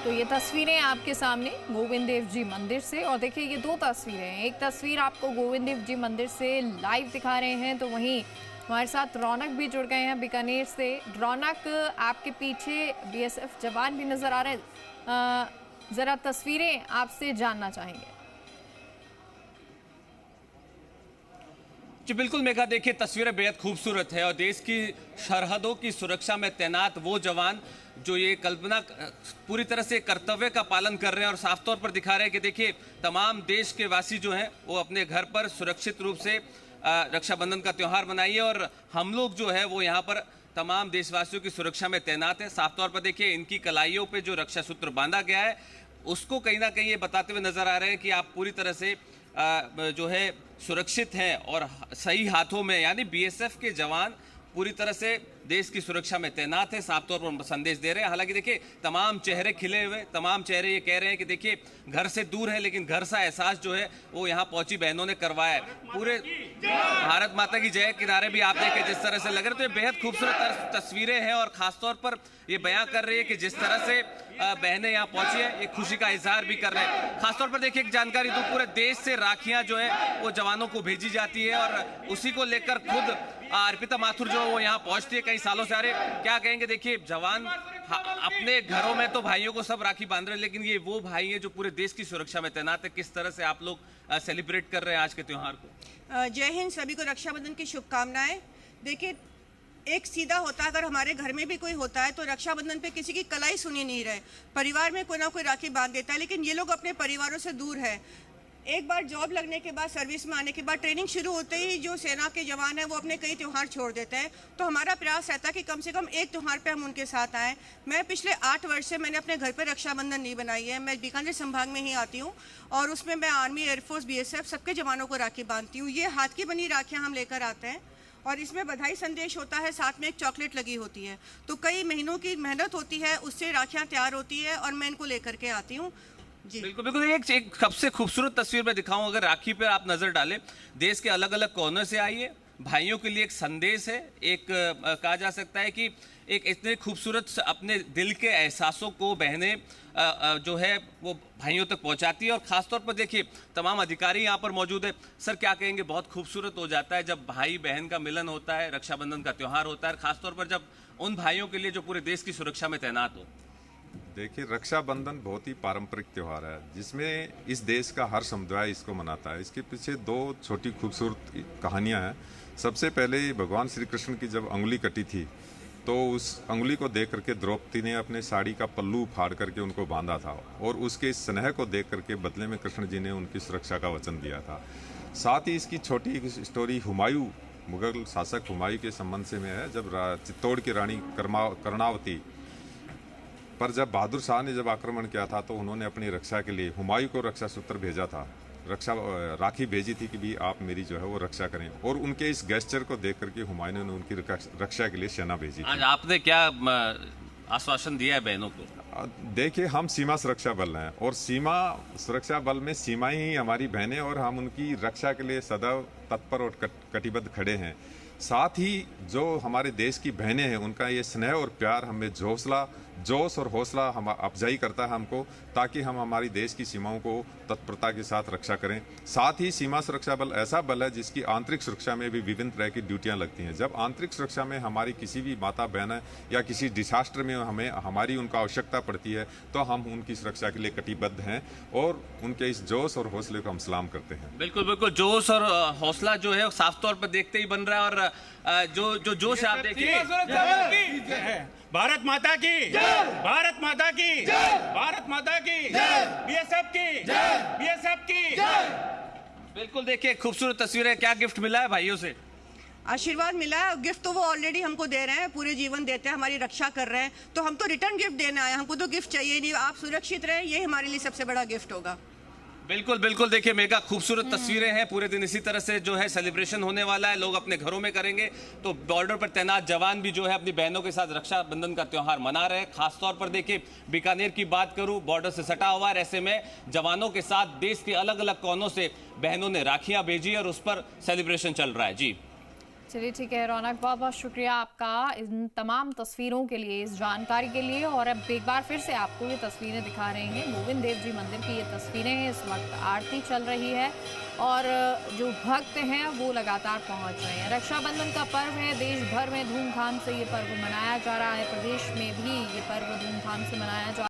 तो ये तस्वीरें आपके सामने गोविंद देव जी मंदिर से, और देखिए ये दो तस्वीरें हैं। एक तस्वीर आपको गोविंद देव जी मंदिर से लाइव दिखा रहे हैं, तो वहीं हमारे साथ रौनक भी जुड़ गए हैं बीकानेर से। रौनक, आपके पीछे बीएसएफ जवान भी नजर आ रहे हैं, जरा तस्वीरें आपसे जानना चाहेंगे। जी बिल्कुल मेघा, देखिए तस्वीरें बेहद खूबसूरत है और देश की सरहदों की सुरक्षा में तैनात वो जवान जो ये कल्पना पूरी तरह से कर्तव्य का पालन कर रहे हैं और साफ तौर पर दिखा रहे हैं कि देखिए तमाम देश के वासी जो हैं वो अपने घर पर सुरक्षित रूप से रक्षाबंधन का त्यौहार मनाइए और हम लोग जो है वो यहाँ पर तमाम देशवासियों की सुरक्षा में तैनात है। साफ तौर पर देखिए इनकी कलाइयों पे जो रक्षा सूत्र बांधा गया है उसको कहीं ना कहीं ये बताते हुए नजर आ रहे हैं कि आप पूरी तरह से जो है सुरक्षित हैं और सही हाथों में, यानी बीएसएफ के जवान पूरी तरह से देश की सुरक्षा में तैनात है, साफ तौर पर संदेश दे रहे हैं। हालांकि देखिए तमाम चेहरे खिले हुए, तमाम चेहरे ये कह रहे हैं कि देखिए घर से दूर है लेकिन घर सा एहसास जो है वो यहाँ पहुंची बहनों ने करवाया है। पूरे भारत माता की जय किनारे भी आप देखें जिस तरह से लग रहे, तो ये बेहद खूबसूरत तस्वीरें हैं और खासतौर पर ये बयां कर रही है कि जिस तरह से बहनें यहाँ पहुंची है, एक खुशी का इजहार भी कर रहे हैं। खासतौर पर देखिए एक जानकारी दूं, पूरे देश से राखियां जो है वो जवानों को भेजी जाती है और उसी को लेकर खुद अर्पिता माथुर जो वो यहाँ पहुंचती है कई सालों से। अरे क्या कहेंगे, देखिए जवान अपने घरों में तो भाइयों को सब राखी बांध रहे हैं, लेकिन ये वो भाई है जो पूरे देश की सुरक्षा में तैनात है। किस तरह से आप लोग सेलिब्रेट कर रहे हैं आज के त्योहार को? जय हिंद, सभी को रक्षाबंधन की शुभकामनाएं। देखिए एक सीधा होता है, अगर हमारे घर में भी कोई होता है तो रक्षाबंधन पे किसी की कलाई सुनी नहीं रहे, परिवार में कोई ना कोई राखी बांध देता है, लेकिन ये लोग अपने परिवारों से दूर है। एक बार जॉब लगने के बाद, सर्विस में आने के बाद, ट्रेनिंग शुरू होते ही जो सेना के जवान हैं वो अपने कई त्यौहार छोड़ देते हैं। तो हमारा प्रयास रहता है कि कम से कम एक त्यौहार पे हम उनके साथ आएँ। मैं पिछले 8 वर्ष से मैंने अपने घर पर रक्षाबंधन नहीं बनाई है। मैं बीकानेर संभाग में ही आती हूँ और उसमें मैं आर्मी, एयरफोर्स, बीएसएफ सबके जवानों को राखी बांधती हूँ। ये हाथ की बनी राखियाँ हम लेकर आते हैं और इसमें बधाई संदेश होता है, साथ में एक चॉकलेट लगी होती है। तो कई महीनों की मेहनत होती है, उससे राखियाँ तैयार होती है और मैं इनको लेकर के आती हूँ। जी बिल्कुल बिल्कुल, एक सबसे खूबसूरत तस्वीर मैं दिखाऊं, अगर राखी पर आप नजर डालें, देश के अलग अलग कोनों से आई है, भाइयों के लिए एक संदेश है, एक कहा जा सकता है कि एक इतने खूबसूरत अपने दिल के एहसासों को बहनें जो है वो भाइयों तक पहुंचाती है। और खासतौर पर देखिए तमाम अधिकारी यहाँ पर मौजूद है। सर क्या कहेंगे, बहुत खूबसूरत हो जाता है जब भाई बहन का मिलन होता है, रक्षाबंधन का त्यौहार होता है, खासतौर पर जब उन भाइयों के लिए जो पूरे देश की सुरक्षा में तैनात हो। देखिए रक्षाबंधन बहुत ही पारंपरिक त्यौहार है जिसमें इस देश का हर समुदाय इसको मनाता है। इसके पीछे 2 छोटी खूबसूरत कहानियां हैं। सबसे पहले भगवान श्री कृष्ण की जब अंगुली कटी थी तो उस अंगुली को देख करके द्रौपदी ने अपने साड़ी का पल्लू फाड़ करके उनको बांधा था और उसके स्नेह को देख करके बदले में कृष्ण जी ने उनकी सुरक्षा का वचन दिया था। साथ ही इसकी छोटी स्टोरी हुमायूं, मुगल शासक हुमायूं के संबंध से में है। जब चित्तौड़ की रानी कर्णावती पर जब बहादुर शाह ने जब आक्रमण किया था तो उन्होंने अपनी रक्षा के लिए हुमायूं को रक्षा सूत्र भेजा था, राखी भेजी थी कि भी आप मेरी जो है वो रक्षा करें, और उनके इस गेस्चर को देख करके हुमायूं ने उनकी रक्षा के लिए सेना भेजी। आज आपने क्या आश्वासन दिया है बहनों को? देखिए हम सीमा सुरक्षा बल हैं और सीमा सुरक्षा बल में सीमा ही हमारी बहनें और हम उनकी रक्षा के लिए सदैव तत्पर और कटिबद्ध खड़े हैं। साथ ही जो हमारे देश की बहनें हैं उनका ये स्नेह और प्यार हमें जोश और हौसला हम अफजाई करता है हमको, ताकि हम हमारी देश की सीमाओं को तत्परता के साथ रक्षा करें। साथ ही सीमा सुरक्षा बल ऐसा बल है जिसकी आंतरिक सुरक्षा में भी विभिन्न तरह की ड्यूटियां लगती हैं। जब आंतरिक सुरक्षा में हमारी किसी भी माता बहन या किसी डिजास्टर में हमारी उनका आवश्यकता पड़ती है तो हम उनकी सुरक्षा के लिए कटिबद्ध हैं और उनके इस जोश और हौसले को हम सलाम करते हैं। बिल्कुल बिल्कुल, जोश और हौसला जो है साफ तौर पर देखते ही बन रहा है और जो जोश आप देखिए। भारत माता की, भारत माता की, भारत माता की, बीएसएफ की, बीएसएफ की। बिल्कुल देखिए खूबसूरत तस्वीरें। क्या गिफ्ट मिला है भाइयों से? आशीर्वाद मिला है। गिफ्ट तो वो ऑलरेडी हमको दे रहे हैं, पूरे जीवन देते हैं, हमारी रक्षा कर रहे हैं, तो हम तो रिटर्न गिफ्ट देना है, हमको तो गिफ्ट चाहिए नहीं। आप सुरक्षित रहें, ये हमारे लिए सबसे बड़ा गिफ्ट होगा। बिल्कुल बिल्कुल, देखिए मेगा खूबसूरत तस्वीरें हैं। पूरे दिन इसी तरह से जो है सेलिब्रेशन होने वाला है, लोग अपने घरों में करेंगे तो बॉर्डर पर तैनात जवान भी जो है अपनी बहनों के साथ रक्षाबंधन का त्यौहार मना रहे हैं। खासतौर पर देखिए बीकानेर की बात करूं, बॉर्डर से सटा हुआ है, ऐसे में जवानों के साथ देश के अलग अलग कोनों से बहनों ने राखियां भेजी और उस पर सेलिब्रेशन चल रहा है। जी चलिए ठीक है रौनक, बहुत बहुत शुक्रिया आपका इन तमाम तस्वीरों के लिए, इस जानकारी के लिए। और अब एक बार फिर से आपको ये तस्वीरें दिखा रहे हैं गोविंद देव जी मंदिर की। ये तस्वीरें हैं, इस वक्त आरती चल रही है और जो भक्त हैं वो लगातार पहुंच रहे हैं। रक्षाबंधन का पर्व है, देश भर में धूमधाम से ये पर्व मनाया जा रहा है, प्रदेश में भी ये पर्व धूमधाम से मनाया जा